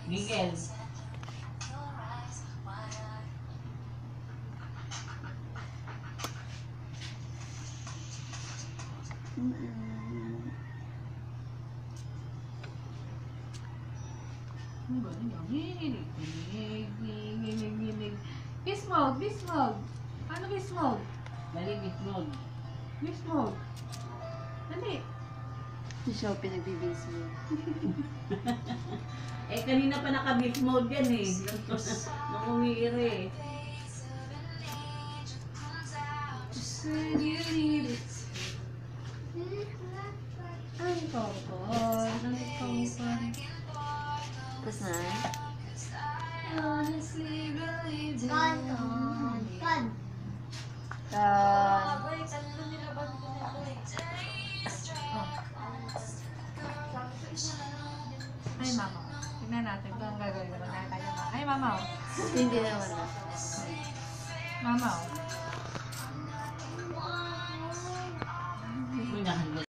Miguel. Beast mode, beast mode. Ano beast mode? Dali, bitmod. Beast mode. Dali. Si Shopee nagbibis mo. Eh, kanina pa naka-beef mode yan eh. Nung umiiri eh. Ang kokon, ang kokon. Tapos na? Honestly believe in Kan. Ay, mama. Tingnan natin kung ang gagawin ko na tayo. Ay, mama. Hindi naman na. Mama.